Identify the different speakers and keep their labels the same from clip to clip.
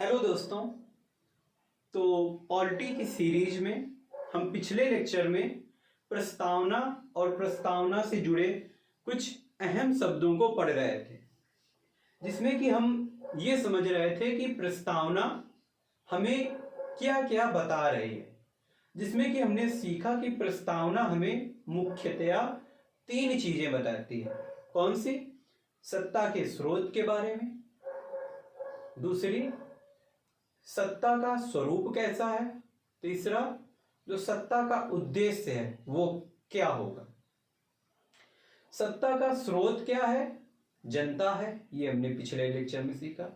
Speaker 1: Hello दोस्तों। तो polity की सीरीज में हम पिछले लेक्चर में प्रस्तावना और प्रस्तावना से जुड़े कुछ अहम शब्दों को पढ़ रहे थे, जिसमें कि हम ये समझ रहे थे कि प्रस्तावना हमें क्या क्या बता रही है। जिसमें कि हमने सीखा कि प्रस्तावना हमें मुख्यतया 3 चीजें बताती है। कौन सी? सत्ता के स्रोत के बारे में, दूसरी सत्ता का स्वरूप कैसा है, तीसरा जो सत्ता का उद्देश्य है वो क्या होगा। सत्ता का स्रोत क्या है? जनता है, ये हमने पिछले लेक्चर में सीखा।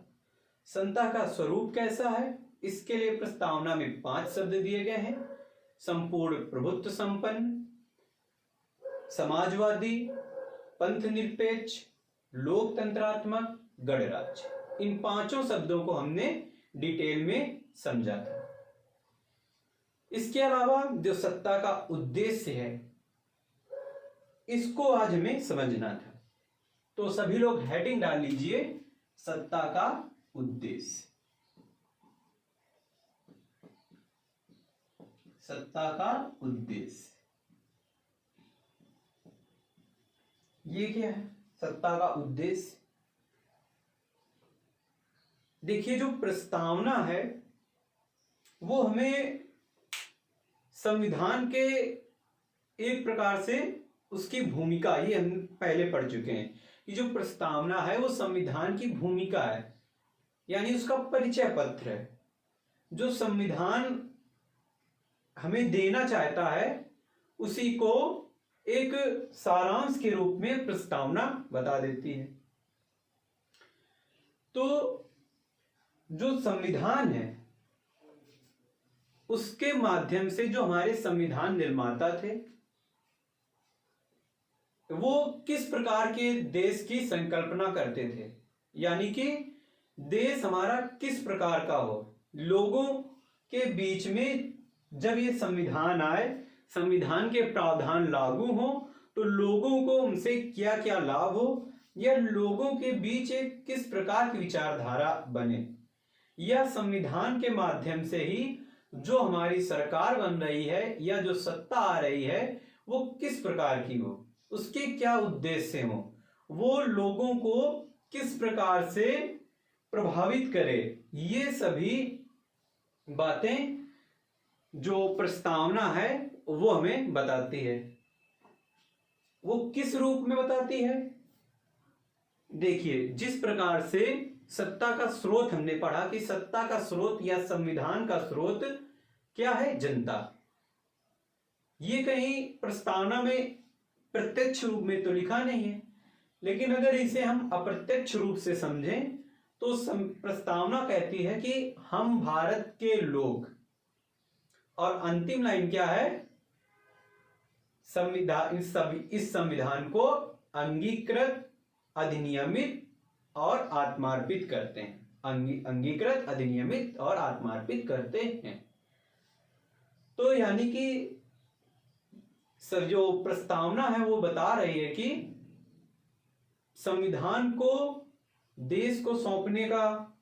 Speaker 1: सत्ता का स्वरूप कैसा है? इसके लिए प्रस्तावना में 5 शब्द दिए गए हैं। संपूर्ण प्रभुत्व संपन्न, समाजवादी, पंथ निरपेक्ष, लोकतंत्रात्मक, गणराज्य। इन 5 शब्दों को हमने डिटेल में समझा था। इसके अलावा जो सत्ता का उद्देश्य है, इसको आज हमें समझना था। तो सभी लोग हेडिंग डाल लीजिए, सत्ता का उद्देश्य। सत्ता का उद्देश्य ये क्या है? सत्ता का उद्देश्य देखिए, जो प्रस्तावना है वो हमें संविधान के एक प्रकार से उसकी भूमिका, ये हम पहले पढ़ चुके हैं कि जो प्रस्तावना है वो संविधान की भूमिका है, यानी उसका परिचय पत्र है। जो संविधान हमें देना चाहता है उसी को एक सारांश के रूप में प्रस्तावना बता देती है। तो जो संविधान है उसके माध्यम से जो हमारे संविधान निर्माता थे वो किस प्रकार के देश की संकल्पना करते थे, यानी कि देश हमारा किस प्रकार का हो। लोगों के बीच में जब ये संविधान आए, संविधान के प्रावधान लागू हो तो लोगों को उनसे क्या क्या लाभ हो, या लोगों के बीच एक किस प्रकार की विचारधारा बने, या संविधान के माध्यम से ही जो हमारी सरकार बन रही है या जो सत्ता आ रही है वो किस प्रकार की हो, उसके क्या उद्देश्य हो, वो लोगों को किस प्रकार से प्रभावित करे। ये सभी बातें जो प्रस्तावना है वो हमें बताती है। वो किस रूप में बताती है? देखिए, जिस प्रकार से सत्ता का स्रोत हमने पढ़ा कि सत्ता का स्रोत या संविधान का स्रोत क्या है? जनता। ये कहीं प्रस्तावना में प्रत्यक्ष रूप में तो लिखा नहीं है, लेकिन अगर इसे हम अप्रत्यक्ष रूप से समझें तो प्रस्तावना कहती है कि हम भारत के लोग, और अंतिम लाइन क्या है? संविधान, इस संविधान को अंगीकृत, अधिनियमित और आत्मार्पित करते हैं। अंगीकृत, अधिनियमित और आत्मार्पित करते हैं। तो यानी कि सर जो प्रस्तावना है वो बता रही है कि संविधान को देश को सौंपने का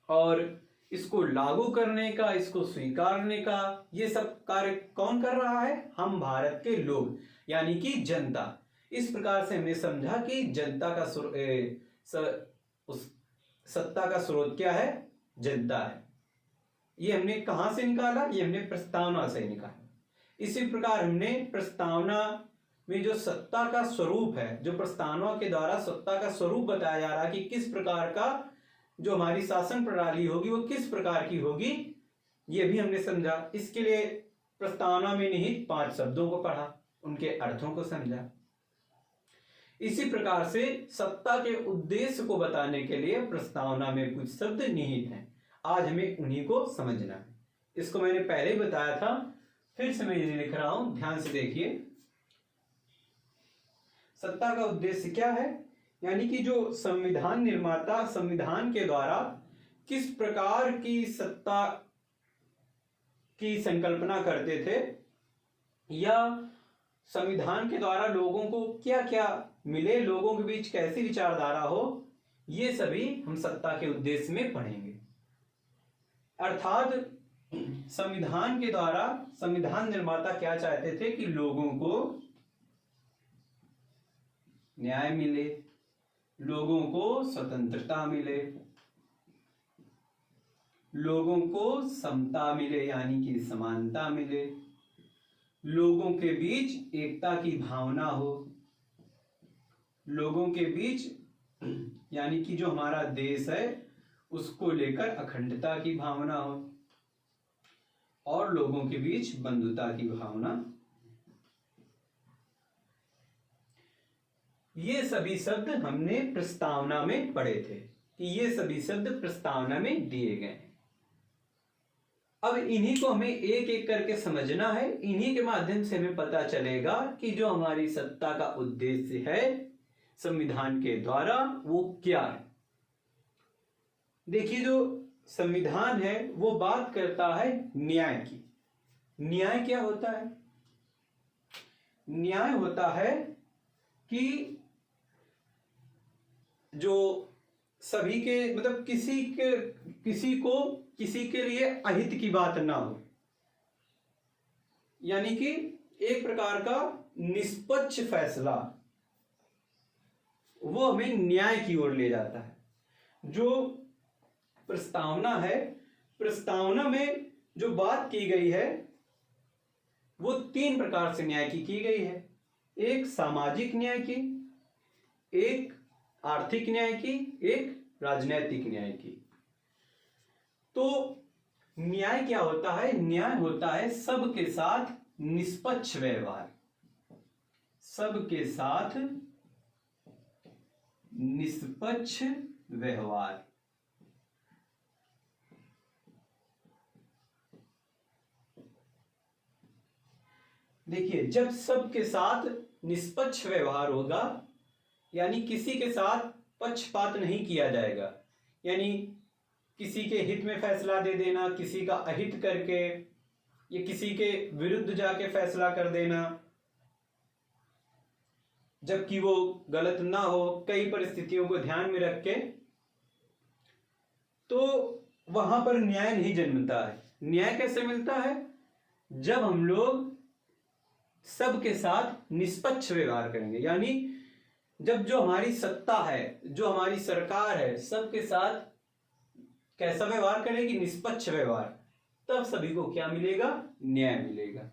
Speaker 1: और इसको लागू करने का, इसको स्वीकारने का, ये सब कार्य कौन कर रहा है? हम भारत के लोग, यानी कि जनता। इस प्रकार से हमने समझा कि जनता का उस सत्ता का स्रोत क्या है? जनता है। ये हमने कहां से निकाला? ये हमने प्रस्तावना से निकाला। इसी प्रकार हमने प्रस्तावना में जो सत्ता का स्वरूप है, जो प्रस्तावना के द्वारा सत्ता का स्वरूप बताया जा रहा है कि किस प्रकार का जो हमारी शासन प्रणाली होगी वो किस प्रकार की होगी, ये भी हमने समझा। इसके लिए प्रस्तावना में निहित 5 शब्दों को पढ़ा, उनके अर्थों को समझा। इसी प्रकार से सत्ता के उद्देश्य को बताने के लिए प्रस्तावना में कुछ शब्द निहित हैं। आज हमें उन्हीं को समझना है। इसको मैंने पहले ही बताया था, फिर से मैं ये लिख रहा हूं, ध्यान से देखिए। सत्ता का उद्देश्य क्या है? यानी कि जो संविधान निर्माता संविधान के द्वारा किस प्रकार की सत्ता की संकल्पना करते थे, या संविधान के द्वारा लोगों को क्या क्या मिले, लोगों के बीच कैसी विचारधारा हो, ये सभी हम सत्ता के उद्देश्य में पढ़ेंगे। अर्थात संविधान के द्वारा संविधान निर्माता क्या चाहते थे कि लोगों को न्याय मिले, लोगों को स्वतंत्रता मिले, लोगों को समता मिले यानी कि समानता मिले, लोगों के बीच एकता की भावना हो, लोगों के बीच यानी कि जो हमारा देश है उसको लेकर अखंडता की भावना हो, और लोगों के बीच बंधुता की भावना। ये सभी शब्द हमने प्रस्तावना में पढ़े थे कि ये सभी शब्द प्रस्तावना में दिए गए। अब इन्हीं को हमें एक एक करके समझना है, इन्हीं के माध्यम से हमें पता चलेगा कि जो हमारी सत्ता का उद्देश्य है संविधान के द्वारा वो क्या है। देखिए, जो संविधान है वो बात करता है न्याय की। न्याय क्या होता है? न्याय होता है कि जो सभी के मतलब किसी के लिए अहित की बात ना हो, यानी कि एक प्रकार का निष्पक्ष फैसला, वो हमें न्याय की ओर ले जाता है। जो प्रस्तावना है, प्रस्तावना में जो बात की गई है वो 3 प्रकार से न्याय की गई है। एक सामाजिक न्याय की, एक आर्थिक न्याय की, एक राजनैतिक न्याय की। तो न्याय क्या होता है? न्याय होता है सबके साथ निष्पक्ष व्यवहार, सबके साथ निष्पक्ष व्यवहार। देखिए, जब सबके साथ निष्पक्ष व्यवहार होगा यानी किसी के साथ पक्षपात नहीं किया जाएगा, यानी किसी के हित में फैसला दे देना, किसी का अहित करके या किसी के विरुद्ध जाके फैसला कर देना जबकि वो गलत ना हो, कई परिस्थितियों को ध्यान में रख के, तो वहां पर न्याय नहीं जन्मता है। न्याय कैसे मिलता है? जब हम लोग सबके साथ निष्पक्ष व्यवहार करेंगे, यानी जब जो हमारी सत्ता है, जो हमारी सरकार है, सबके साथ कैसा व्यवहार करेगी? निष्पक्ष व्यवहार। तब सभी को क्या मिलेगा? न्याय मिलेगा।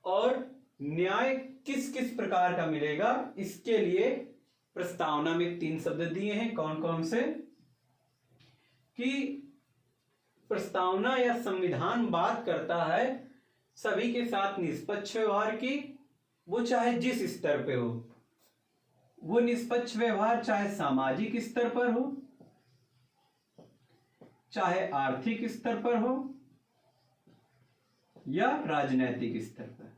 Speaker 1: और न्याय किस किस प्रकार का मिलेगा, इसके लिए प्रस्तावना में 3 शब्द दिए हैं। कौन कौन से? कि प्रस्तावना या संविधान बात करता है सभी के साथ निष्पक्ष व्यवहार की, वो चाहे जिस स्तर पे हो, वो निष्पक्ष व्यवहार चाहे सामाजिक स्तर पर हो, चाहे आर्थिक स्तर पर हो या राजनैतिक स्तर पर।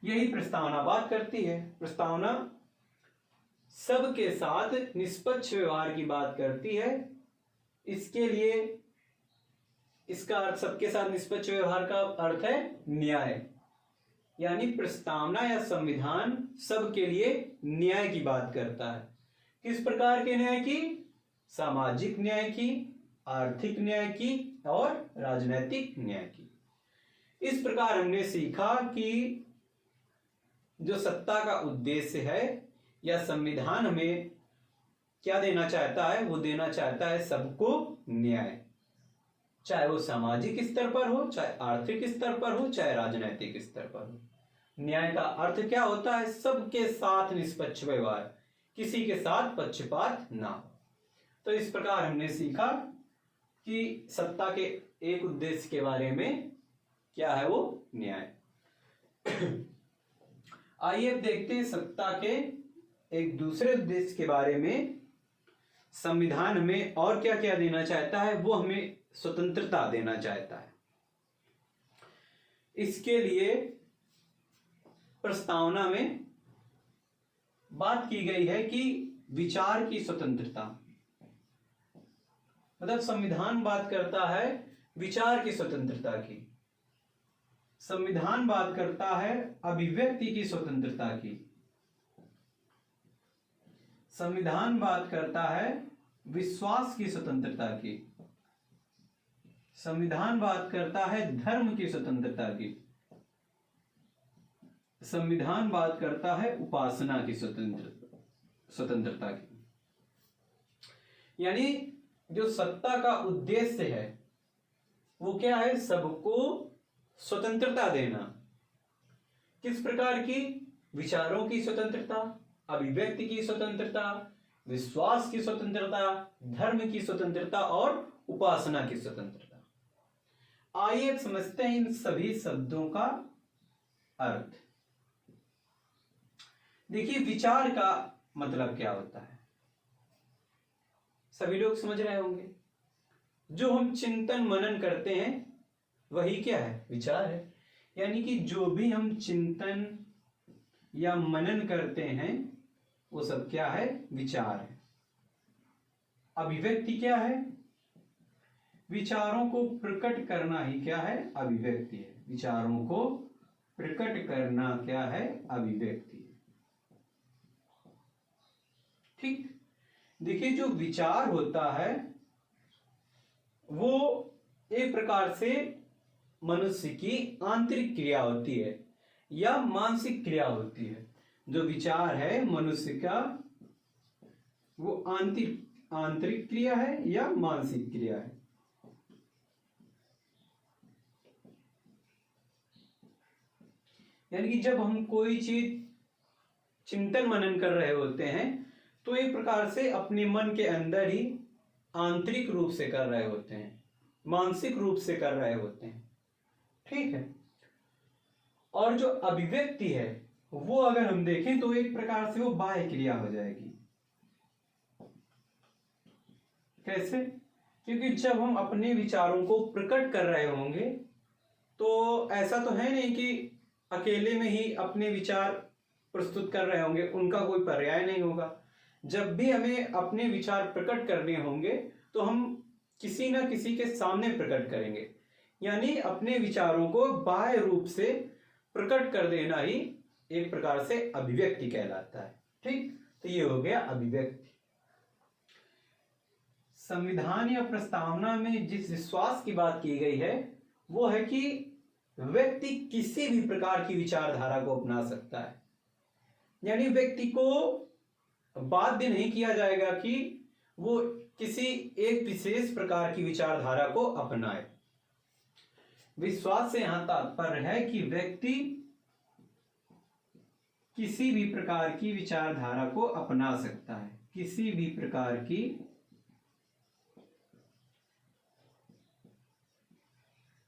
Speaker 1: यही प्रस्तावना बात करती है। प्रस्तावना सबके साथ निष्पक्ष व्यवहार की बात करती है। इसके लिए इसका अर्थ, सबके साथ निष्पक्ष व्यवहार का अर्थ है न्याय, यानी प्रस्तावना या संविधान सबके लिए न्याय की बात करता है। किस प्रकार के न्याय की? सामाजिक न्याय की, आर्थिक न्याय की और राजनैतिक न्याय की। इस प्रकार हमने सीखा कि जो सत्ता का उद्देश्य है या संविधान हमें क्या देना चाहता है, वो देना चाहता है सबको न्याय, चाहे वो सामाजिक स्तर पर हो, चाहे आर्थिक स्तर पर हो, चाहे राजनैतिक स्तर पर हो। न्याय का अर्थ क्या होता है? सबके साथ निष्पक्ष व्यवहार, किसी के साथ पक्षपात ना हो। तो इस प्रकार हमने सीखा कि सत्ता के एक उद्देश्य के बारे में क्या है, वो न्याय। आइए अब देखते हैं सत्ता के एक दूसरे उद्देश्य के बारे में। संविधान हमें और क्या क्या देना चाहता है? वो हमें स्वतंत्रता देना चाहता है। इसके लिए प्रस्तावना में बात की गई है कि विचार की स्वतंत्रता, मतलब संविधान बात करता है विचार की स्वतंत्रता की, संविधान बात करता है अभिव्यक्ति की स्वतंत्रता की, संविधान बात करता है विश्वास की स्वतंत्रता की। संविधान बात करता है धर्म की स्वतंत्रता की। संविधान बात करता है उपासना की स्वतंत्रता की। यानी जो सत्ता का उद्देश्य है वो क्या है? सबको स्वतंत्रता देना। किस प्रकार की? विचारों की स्वतंत्रता, अभिव्यक्ति की स्वतंत्रता, विश्वास की स्वतंत्रता, धर्म की स्वतंत्रता और उपासना की स्वतंत्रता। आइए अब समझते हैं इन सभी शब्दों का अर्थ। देखिए, विचार का मतलब क्या होता है? सभी लोग समझ रहे होंगे। जो हम चिंतन मनन करते हैं वही क्या है? विचार है। यानी कि जो भी हम चिंतन या मनन करते हैं वो सब क्या है? विचार है। अभिव्यक्ति क्या है? विचारों को प्रकट करना ही क्या है? अभिव्यक्ति है। विचारों को प्रकट करना क्या है? अभिव्यक्ति है। ठीक। देखिए, जो विचार होता है वो एक प्रकार से मनुष्य की आंतरिक क्रिया होती है या मानसिक क्रिया होती है। जो विचार है मनुष्य का वो आंतरिक क्रिया है या मानसिक क्रिया है। यानी कि जब हम कोई चीज चिंतन मनन कर रहे होते हैं तो एक प्रकार से अपने मन के अंदर ही आंतरिक रूप से कर रहे होते हैं, मानसिक रूप से कर रहे होते हैं। ठीक है। और जो अभिव्यक्ति है वो अगर हम देखें तो एक प्रकार से वो बाह्य क्रिया हो जाएगी। कैसे? क्योंकि जब हम अपने विचारों को प्रकट कर रहे होंगे तो ऐसा तो है नहीं कि अकेले में ही अपने विचार प्रस्तुत कर रहे होंगे, उनका कोई पर्याय नहीं होगा। जब भी हमें अपने विचार प्रकट करने होंगे तो हम किसी न किसी के सामने प्रकट करेंगे। यानी अपने विचारों को बाह्य रूप से प्रकट कर देना ही एक प्रकार से अभिव्यक्ति कहलाता है। ठीक। तो ये हो गया अभिव्यक्ति। संविधान या प्रस्तावना में जिस विश्वास की बात की गई है वो है कि व्यक्ति किसी भी प्रकार की विचारधारा को अपना सकता है। यानी व्यक्ति को बाध्य नहीं किया जाएगा कि वो किसी एक विशेष प्रकार की विचारधारा को अपनाए। विश्वास से यहां तात्पर्य है कि व्यक्ति किसी भी प्रकार की विचारधारा को अपना सकता है, किसी भी प्रकार की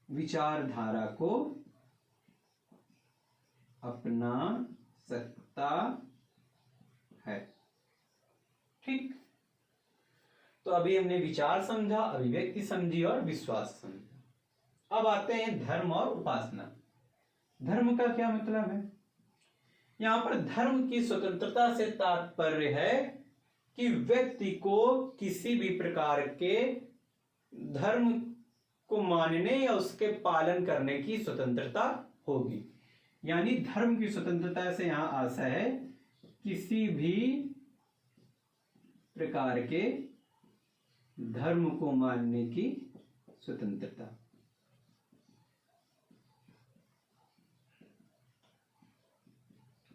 Speaker 1: विचारधारा को अपना सकता है। ठीक। तो अभी हमने विचार समझा, अभिव्यक्ति समझी और विश्वास समझा। अब आते हैं धर्म और उपासना। धर्म का क्या मतलब है? यहां पर धर्म की स्वतंत्रता से तात्पर्य है कि व्यक्ति को किसी भी प्रकार के धर्म को मानने या उसके पालन करने की स्वतंत्रता होगी। यानी धर्म की स्वतंत्रता से यहां आशय है किसी भी प्रकार के धर्म को मानने की स्वतंत्रता।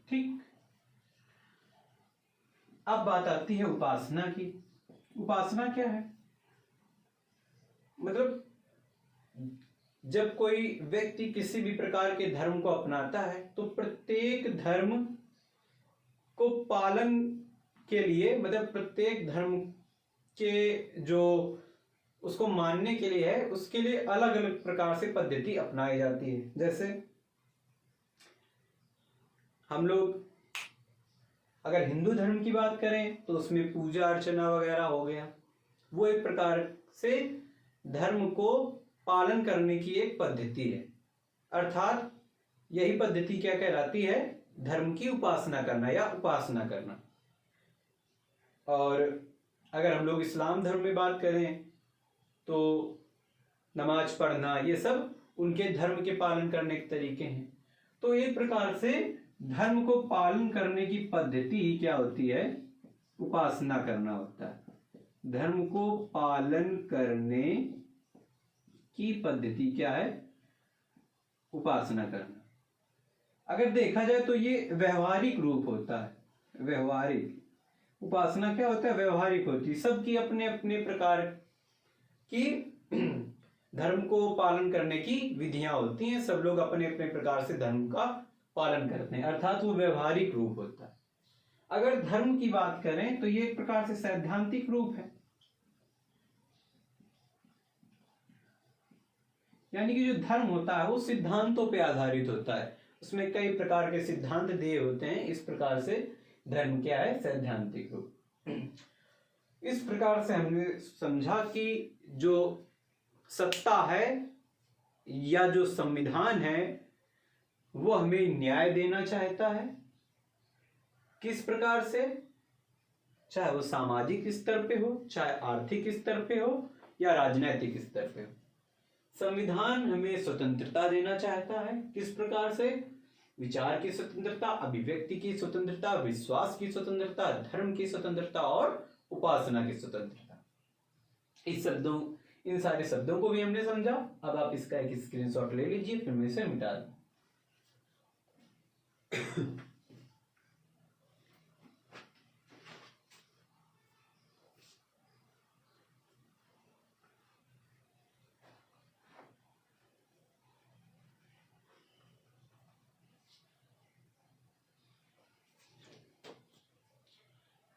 Speaker 1: ठीक। अब बात आती है उपासना की। उपासना क्या है? मतलब जब कोई व्यक्ति किसी भी प्रकार के धर्म को अपनाता है तो प्रत्येक धर्म को पालन के लिए, मतलब प्रत्येक धर्म के जो उसको मानने के लिए है उसके लिए अलग अलग प्रकार से पद्धति अपनाई जाती है। जैसे हम लोग अगर हिंदू धर्म की बात करें तो उसमें पूजा अर्चना वगैरह हो गया, वो एक प्रकार से धर्म को पालन करने की एक पद्धति है। अर्थात यही पद्धति क्या कहलाती है? धर्म की उपासना करना या उपासना करना। और अगर हम लोग इस्लाम धर्म में बात करें तो नमाज पढ़ना, ये सब उनके धर्म के पालन करने के तरीके हैं। तो एक प्रकार से धर्म को पालन करने की पद्धति ही क्या होती है? उपासना करना होता है। धर्म को पालन करने की पद्धति क्या है? उपासना करना। अगर देखा जाए तो ये व्यवहारिक रूप होता है। व्यवहारिक उपासना क्या होता है? व्यवहारिक होती है। सबकी अपने अपने प्रकार की धर्म को पालन करने की विधियां होती हैं। सब लोग अपने अपने प्रकार से धर्म का पालन करते हैं, अर्थात वो व्यवहारिक रूप होता है। अगर धर्म की बात करें तो ये एक प्रकार से सैद्धांतिक रूप है, यानी कि जो धर्म होता है वो सिद्धांतों पे आधारित होता है। उसमें कई प्रकार के सिद्धांत दिए होते हैं। इस प्रकार से धर्म क्या है? सैद्धांतिक रूप। इस प्रकार से हमने समझा कि जो सत्ता है या जो संविधान है वो हमें न्याय देना चाहता है। किस प्रकार से? चाहे वो सामाजिक स्तर पे हो, चाहे आर्थिक स्तर पे हो, या राजनीतिक स्तर पे हो। संविधान हमें स्वतंत्रता देना चाहता है। किस प्रकार से? विचार की स्वतंत्रता, अभिव्यक्ति की स्वतंत्रता, विश्वास की स्वतंत्रता, धर्म की स्वतंत्रता और उपासना की स्वतंत्रता। इन सारे शब्दों को भी हमने समझा। अब आप इसका एक स्क्रीनशॉट ले लीजिए, फिर मैं इसे मिटा दूं।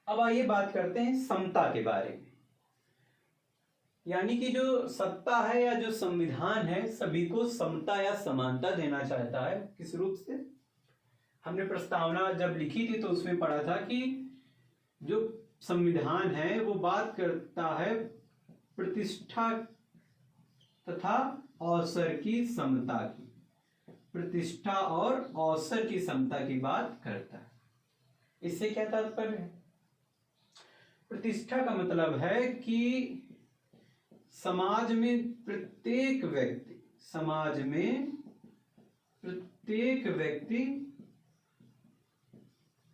Speaker 1: अब आइए बात करते हैं समता के बारे में। यानी कि जो सत्ता है या जो संविधान है सभी को समता या समानता देना चाहता है। किस रूप से? हमने प्रस्तावना जब लिखी थी तो उसमें पढ़ा था कि जो संविधान है वो बात करता है प्रतिष्ठा तथा अवसर की समता की। प्रतिष्ठा और अवसर की समता की बात करता है। इससे क्या तात्पर्य है? प्रतिष्ठा का मतलब है कि समाज में प्रत्येक व्यक्ति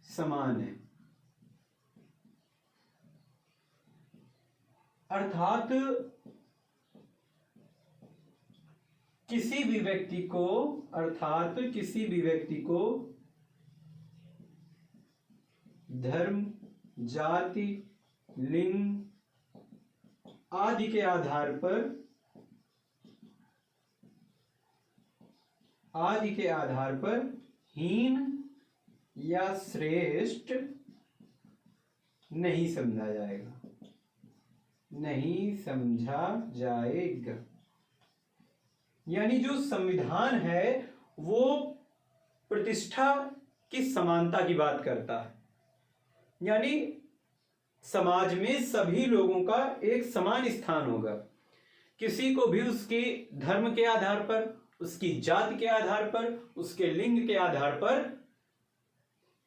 Speaker 1: समान है। अर्थात किसी भी व्यक्ति को धर्म, जाति, लिंग आदि के आधार पर हीन या श्रेष्ठ नहीं समझा जाएगा। यानी जो संविधान है वो प्रतिष्ठा की समानता की बात करता है। यानी समाज में सभी लोगों का एक समान स्थान होगा। किसी को भी उसके धर्म के आधार पर, उसकी जाति के आधार पर, उसके लिंग के आधार पर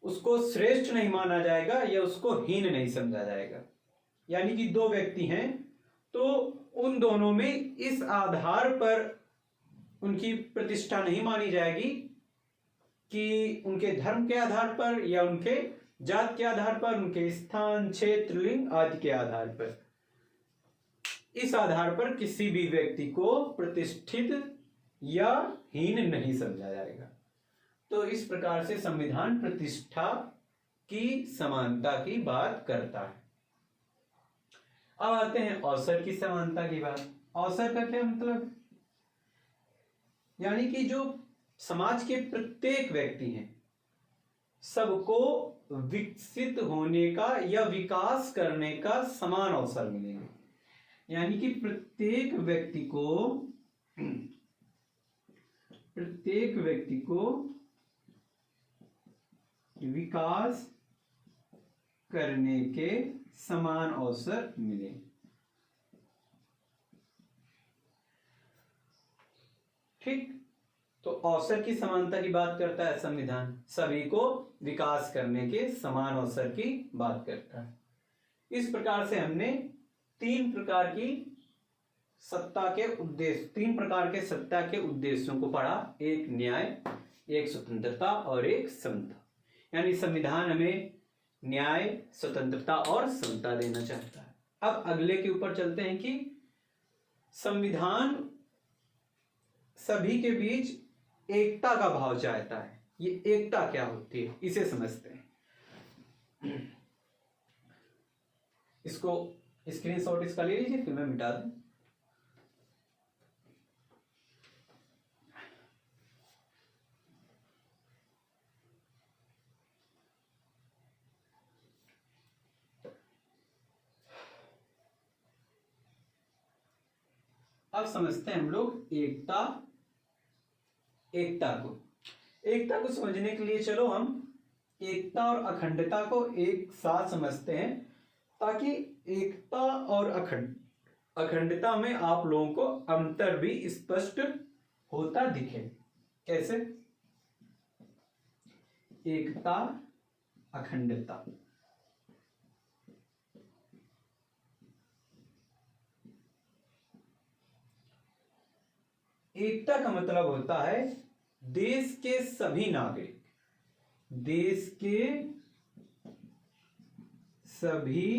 Speaker 1: उसको श्रेष्ठ नहीं माना जाएगा या उसको हीन नहीं समझा जाएगा। यानी कि दो व्यक्ति हैं तो उन दोनों में इस आधार पर उनकी प्रतिष्ठा नहीं मानी जाएगी कि उनके धर्म के आधार पर या उनके जात के आधार पर, उनके स्थान, क्षेत्र, लिंग आदि के आधार पर। इस आधार पर किसी भी व्यक्ति को प्रतिष्ठित या हीन नहीं समझा जाएगा। तो इस प्रकार से संविधान प्रतिष्ठा की समानता की बात करता है। अब आते हैं अवसर की समानता की बात। अवसर का क्या मतलब? यानी कि जो समाज के प्रत्येक व्यक्ति हैं सबको विकसित होने का या विकास करने का समान अवसर मिलेगा। यानी कि प्रत्येक व्यक्ति को विकास करने के समान अवसर मिले। ठीक, तो अवसर की समानता की बात करता है संविधान। सभी को विकास करने के समान अवसर की बात करता है। इस प्रकार से हमने तीन प्रकार के सत्ता के उद्देश्यों को पढ़ा। एक न्याय, एक स्वतंत्रता और एक समता। यानी संविधान हमें न्याय, स्वतंत्रता और समता देना चाहता है। अब अगले के ऊपर चलते हैं कि संविधान सभी के बीच एकता का भाव चाहता है। ये एकता क्या होती है, इसे समझते हैं। इसको स्क्रीनशॉट इसका ले लीजिए, फिर मैं मिटा दूं। अब समझते हैं हम लोग एकता को समझने के लिए चलो हम एकता और अखंडता को एक साथ समझते हैं, ताकि एकता और अखंडता में आप लोगों को अंतर भी स्पष्ट होता दिखे। कैसे? एकता, अखंडता। एकता का मतलब होता है देश के सभी नागरिक, देश के सभी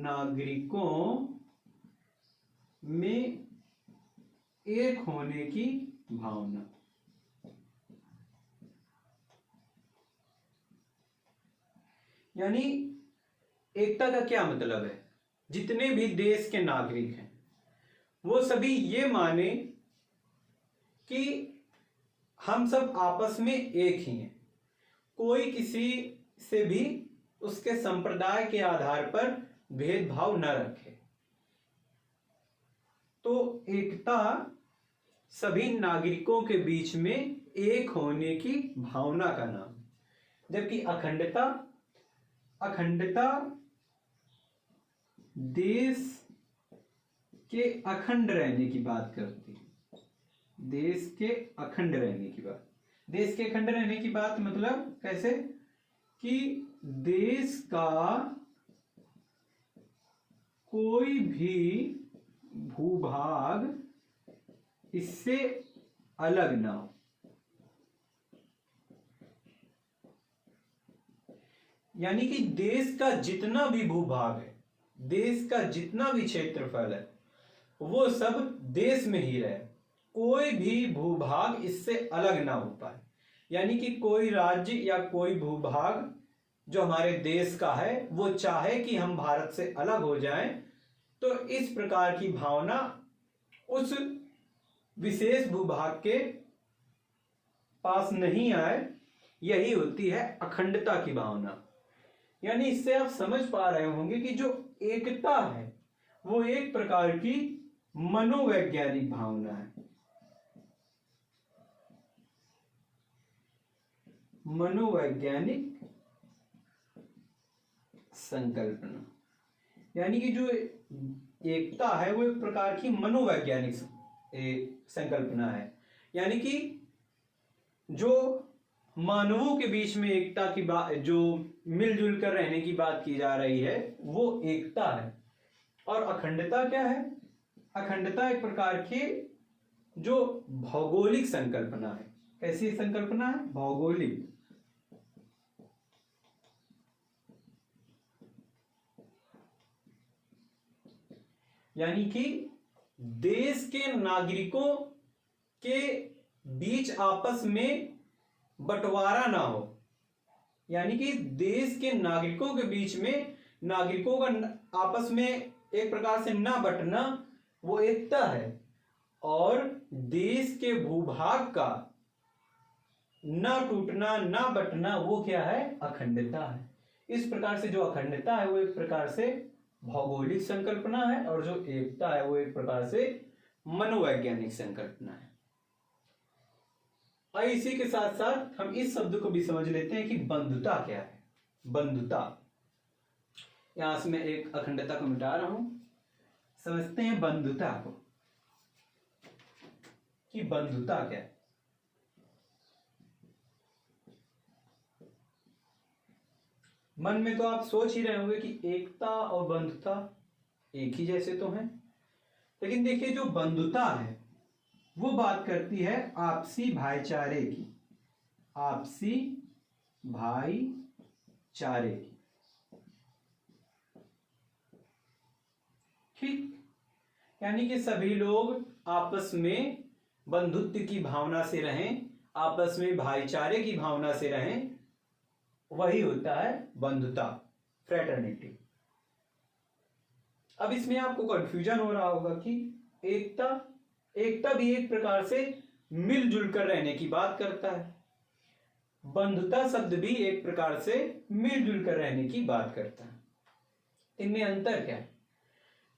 Speaker 1: नागरिकों में एक होने की भावना। यानी एकता का क्या मतलब है? जितने भी देश के नागरिक हैं वो सभी ये माने कि हम सब आपस में एक ही हैं, कोई किसी से भी उसके संप्रदाय के आधार पर भेदभाव न रखे। तो एकता सभी नागरिकों के बीच में एक होने की भावना का नाम, जबकि अखंडता देश के अखंड रहने की बात करती है। देश के अखंड रहने की बात, देश के अखंड रहने की बात मतलब कैसे? कि देश का कोई भी भूभाग इससे अलग ना हो। यानी कि देश का जितना भी भूभाग है, देश का जितना भी क्षेत्रफल है, वो सब देश में ही रहे, कोई भी भूभाग इससे अलग ना हो पाए। यानी कि कोई राज्य या कोई भूभाग जो हमारे देश का है वो चाहे कि हम भारत से अलग हो जाएं, तो इस प्रकार की भावना उस विशेष भूभाग के पास नहीं आए। यही होती है अखंडता की भावना। यानी इससे आप समझ पा रहे होंगे कि जो एकता है वो एक प्रकार की मनोवैज्ञानिक भावना है। मनोवैज्ञानिक संकल्पना, यानी कि जो एकता है वो एक प्रकार की मनोवैज्ञानिक संकल्पना है। यानी कि जो मानवों के बीच में एकता की बात, जो मिलजुल कर रहने की बात की जा रही है, वो एकता है। और अखंडता क्या है? अखंडता एक प्रकार की जो भौगोलिक संकल्पना है। कैसी संकल्पना है? भौगोलिक। यानी कि देश के नागरिकों के बीच आपस में बंटवारा ना हो। यानी कि देश के नागरिकों के बीच में नागरिकों का आपस में एक प्रकार से ना बंटना, वो एकता है। और देश के भूभाग का ना टूटना, ना बंटना, वो क्या है? अखंडता है। इस प्रकार से जो अखंडता है वो एक प्रकार से भौगोलिक संकल्पना है, और जो एकता है वो एक प्रकार से मनोवैज्ञानिक संकल्पना है। और इसी के साथ साथ हम इस शब्द को भी समझ लेते हैं कि बंधुता क्या है। बंधुता, यहां से मैं एक अखंडता को मिटा रहा हूं। समझते हैं बंधुता को कि बंधुता क्या है। मन में तो आप सोच ही रहे होंगे कि एकता और बंधुता एक ही जैसे तो हैं, लेकिन देखिए जो बंधुता है वो बात करती है आपसी भाईचारे की, आपसी भाईचारे की। ठीक, यानी कि सभी लोग आपस में बंधुत्व की भावना से रहें, आपस में भाईचारे की भावना से रहें, वही होता है बंधुता, फ्रेटर्निटी। अब इसमें आपको कंफ्यूजन हो रहा होगा कि एकता भी एक प्रकार से मिलजुल कर रहने की बात करता है, बंधुता शब्द भी एक प्रकार से मिलजुल कर रहने की बात करता है। इनमें अंतर क्या है?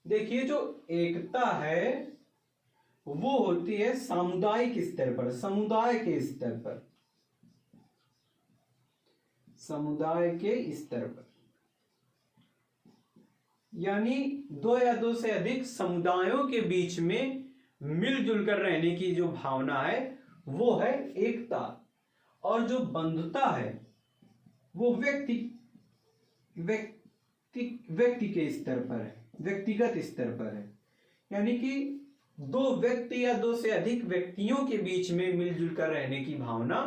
Speaker 1: देखिए, जो एकता है वो होती है सामुदायिक स्तर पर, समुदाय के स्तर पर, समुदाय के स्तर पर, यानी दो या दो से अधिक समुदायों के बीच में मिलजुल कर रहने की जो भावना है वो है एकता। और जो बंधुता है वो व्यक्ति के स्तर पर है, व्यक्तिगत स्तर पर है, यानी कि दो व्यक्ति या दो से अधिक व्यक्तियों के बीच में मिलजुल कर रहने की भावना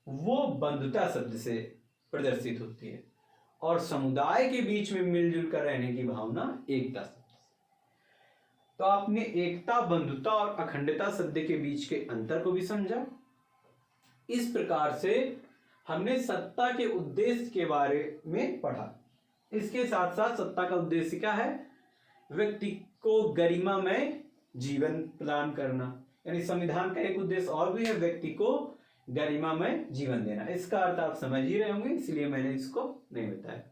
Speaker 1: वो बंधुता शब्द से प्रदर्शित होती है, और समुदाय के बीच में मिलजुल कर रहने की भावना एकता शब्द से। तो आपने एकता, बंधुता और अखंडता शब्द के बीच के अंतर को भी समझा। इस प्रकार से हमने सत्ता के उद्देश्य के बारे में पढ़ा। इसके साथ साथ सत्ता का उद्देश्य क्या है? व्यक्ति को गरिमामय जीवन प्रदान करना, यानी संविधान का एक उद्देश्य और भी है, व्यक्ति को गरिमामय जीवन देना। इसका अर्थ आप समझ ही रहे होंगे, इसलिए मैंने इसको नहीं बताया।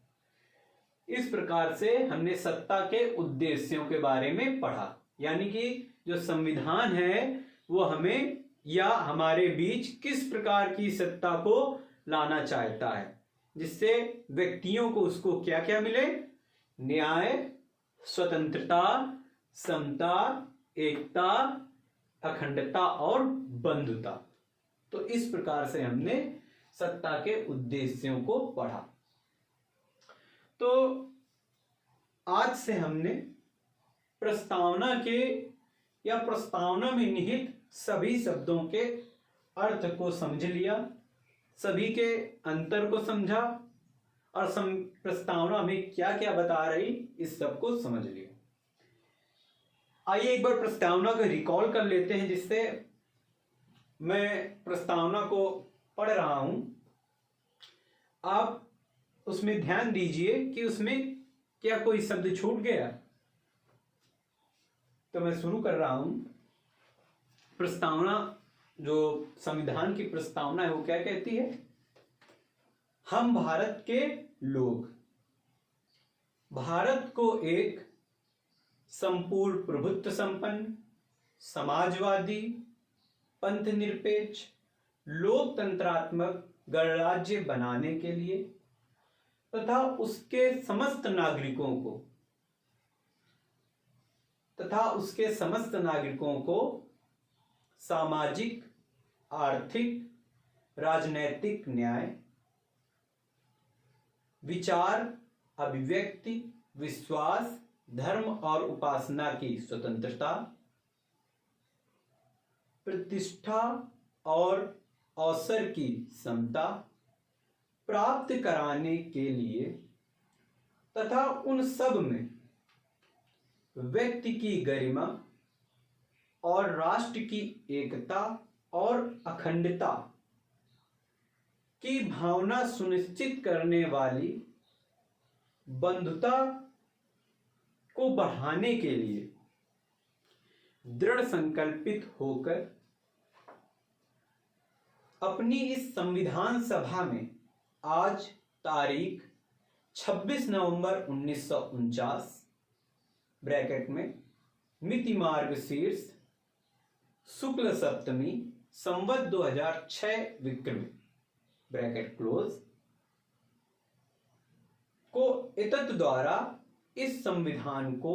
Speaker 1: इस प्रकार से हमने सत्ता के उद्देश्यों के बारे में पढ़ा, यानी कि जो संविधान है वो हमें या हमारे बीच किस प्रकार की सत्ता को लाना चाहता है, जिससे व्यक्तियों को उसको क्या क्या मिले? न्याय, स्वतंत्रता, समता, एकता, अखंडता और बंधुता। तो इस प्रकार से हमने सत्ता के उद्देश्यों को पढ़ा। तो आज से हमने प्रस्तावना के या प्रस्तावना में निहित सभी शब्दों के अर्थ को समझ लिया, सभी के अंतर को समझा, और प्रस्तावना में क्या क्या बता रही इस सब को समझ लिया। आइए एक बार प्रस्तावना को रिकॉल कर लेते हैं, जिससे मैं प्रस्तावना को पढ़ रहा हूं, आप उसमें ध्यान दीजिए कि उसमें क्या कोई शब्द छूट गया। तो मैं शुरू कर रहा हूं। प्रस्तावना, जो संविधान की प्रस्तावना है वो क्या कहती है? हम भारत के लोग भारत को एक संपूर्ण प्रभुत्व संपन्न, समाजवादी, पंथ निरपेक्ष, लोकतंत्रात्मक गणराज्य बनाने के लिए तथा उसके समस्त नागरिकों को सामाजिक, आर्थिक, राजनैतिक न्याय, विचार, अभिव्यक्ति, विश्वास, धर्म और उपासना की स्वतंत्रता, प्रतिष्ठा और अवसर की समता प्राप्त कराने के लिए तथा उन सब में व्यक्ति की गरिमा और राष्ट्र की एकता और अखंडता की भावना सुनिश्चित करने वाली बंधुता को बढ़ाने के लिए दृढ़ संकल्पित होकर अपनी इस संविधान सभा में आज तारीख 26 नवंबर 1949 ब्रैकेट में मिति मार्गशीर्ष शुक्ल सप्तमी संवत 2006 विक्रमी ब्रैकेट क्लोज को एतत् द्वारा इस संविधान को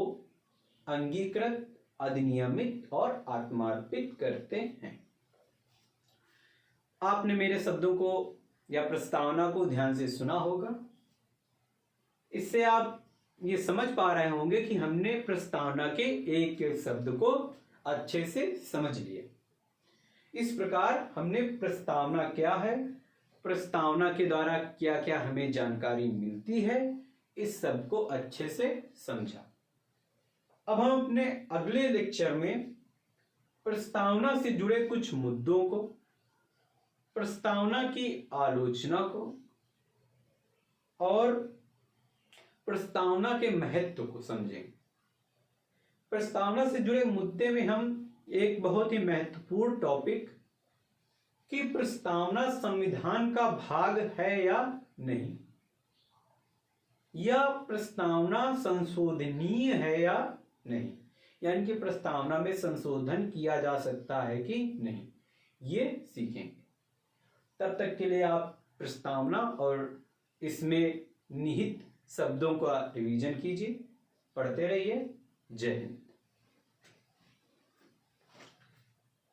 Speaker 1: अंगीकृत, अधिनियमित और आत्मार्पित करते हैं। आपने मेरे शब्दों को या प्रस्तावना को ध्यान से सुना होगा। इससे आप ये समझ पा रहे होंगे कि हमने प्रस्तावना के एक एक शब्द को अच्छे से समझ लिया। इस प्रकार हमने प्रस्तावना क्या है, प्रस्तावना के द्वारा क्या क्या हमें जानकारी मिलती है, इस सब को अच्छे से समझा। अब हम अपने अगले लेक्चर में प्रस्तावना से जुड़े कुछ मुद्दों को, प्रस्तावना की आलोचना को और प्रस्तावना के महत्व को समझेंगे। प्रस्तावना से जुड़े मुद्दे में हम एक बहुत ही महत्वपूर्ण टॉपिक कि प्रस्तावना संविधान का भाग है या नहीं, या प्रस्तावना संशोधनीय है या नहीं, यानी कि प्रस्तावना में संशोधन किया जा सकता है कि नहीं, ये सीखेंगे। तब तक के लिए आप प्रस्तावना और इसमें निहित शब्दों का रिवीजन कीजिए, पढ़ते रहिए। जय हिंद।